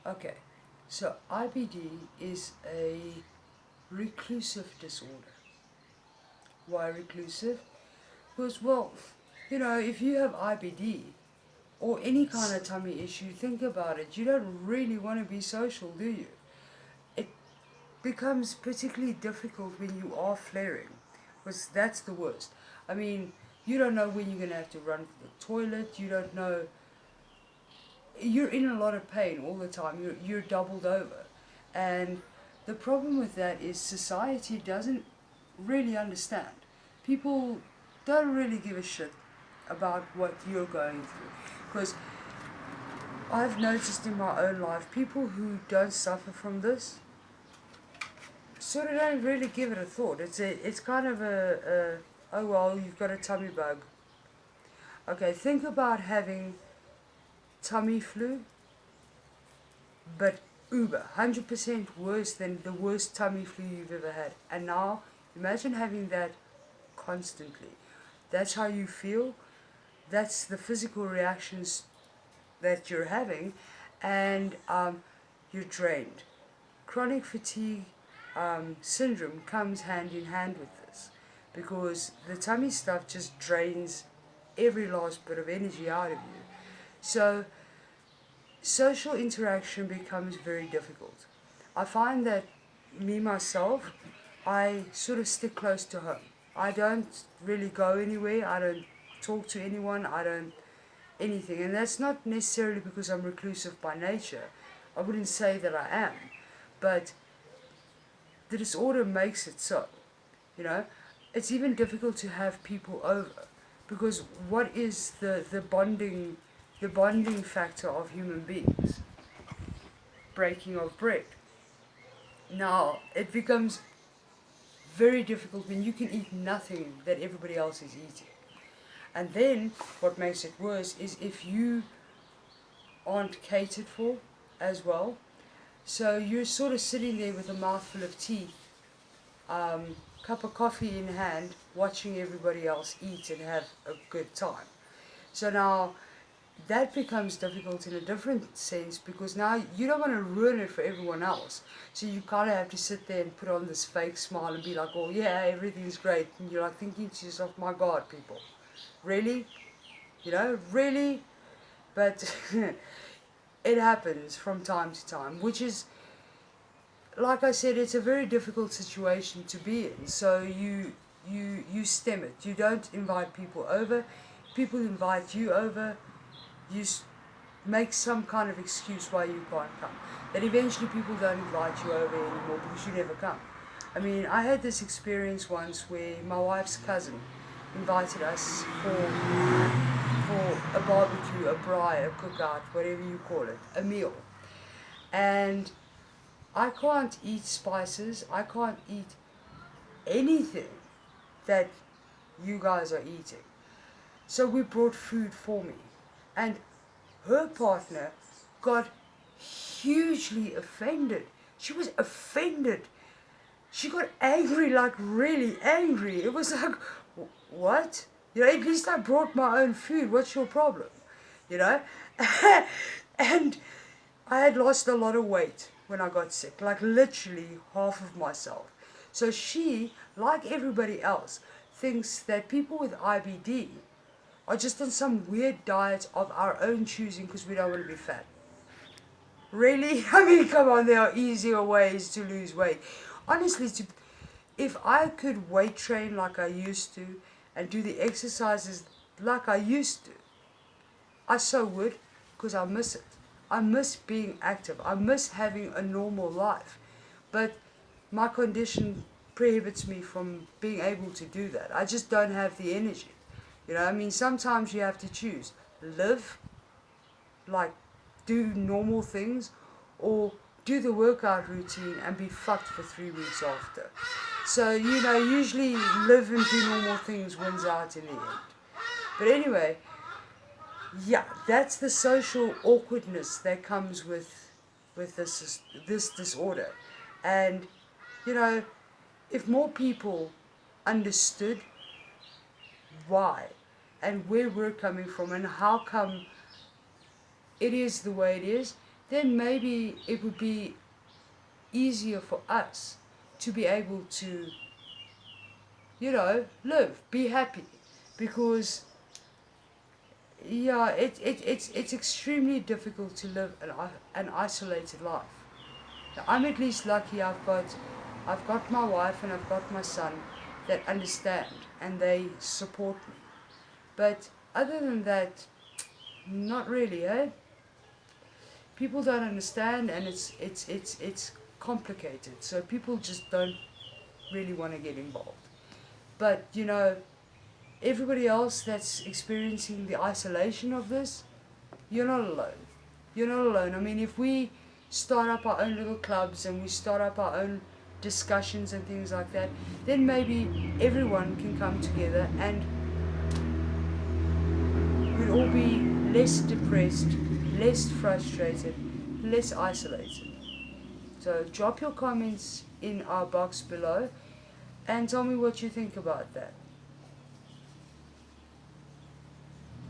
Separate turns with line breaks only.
Okay, so IBD is a reclusive disorder. Why reclusive? Because, well, if you have IBD or any kind of tummy issue, think about it. You don't really want to be social, do you? It becomes particularly difficult when you are flaring, because that's the worst. I mean, you don't know when you're going to have to run to the toilet. You don't know. You're in a lot of pain all the time. You're doubled over. And the problem with that is society doesn't really understand. People don't really give a shit about what you're going through. Because I've noticed in my own life, people who don't suffer from this sort of don't really give it a thought. It's kind of oh well, you've got a tummy bug. Okay, think about having tummy flu, but 100% worse than the worst tummy flu you've ever had. And now, imagine having that constantly. That's how you feel. That's the physical reactions that you're having, and you're drained. Chronic fatigue syndrome comes hand in hand with this, because the tummy stuff just drains every last bit of energy out of you. So social interaction becomes very difficult. I find that me myself, I sort of stick close to home. I don't really go anywhere. I don't talk to anyone. I don't anything. And that's not necessarily because I'm reclusive by nature. I wouldn't say that I am. But the disorder makes it so. You know, it's even difficult to have people over, because what is the bonding factor of human beings? Breaking of bread. Now it becomes very difficult when you can eat nothing that everybody else is eating. And then what makes it worse is if you aren't catered for as well. So you're sort of sitting there with a mouthful of teeth, cup of coffee in hand, watching everybody else eat and have a good time. So now that becomes difficult in a different sense, because now you don't want to ruin it for everyone else. So you kind of have to sit there and put on this fake smile and be like, oh yeah, everything's great. And you're like thinking to yourself, my God, people, really? Really? But it happens from time to time, which is, like I said, it's a very difficult situation to be in. So you stem it. You don't invite people over. People invite you over. You make some kind of excuse why you can't come. Then eventually people don't invite you over anymore because you never come. I mean, I had this experience once where my wife's cousin invited us for a barbecue, a braai, a cookout, whatever you call it, a meal. And I can't eat spices, I can't eat anything that you guys are eating. So we brought food for me. And her partner got hugely offended. She was offended. She got angry, like really angry. It was like, what? At least I brought my own food. What's your problem? And I had lost a lot of weight when I got sick, like literally half of myself. So she, like everybody else, thinks that people with IBD are just on some weird diet of our own choosing because we don't want to be fat. Really? I mean, come on, there are easier ways to lose weight. Honestly, if I could weight train like I used to and do the exercises like I used to, I so would, because I miss it. I miss being active. I miss having a normal life. But my condition prohibits me from being able to do that. I just don't have the energy. I mean, sometimes you have to choose. Live, like, do normal things, or do the workout routine and be fucked for 3 weeks after. So, usually live and do normal things wins out in the end. But anyway, yeah, that's the social awkwardness that comes with this disorder. And, if more people understood why and where we're coming from and how come it is the way it is, then maybe it would be easier for us to be able to, live, be happy. Because, yeah, it's extremely difficult to live an isolated life. Now, I'm at least lucky I've got my wife and I've got my son that understand and they support me. But other than that, not really, eh? People don't understand, and it's complicated. So people just don't really want to get involved. But everybody else that's experiencing the isolation of this, you're not alone. You're not alone. I mean, if we start up our own little clubs and we start up our own discussions and things like that, then maybe everyone can come together and we'd all be less depressed, less frustrated, less isolated. So drop your comments in our box below and tell me what you think about that.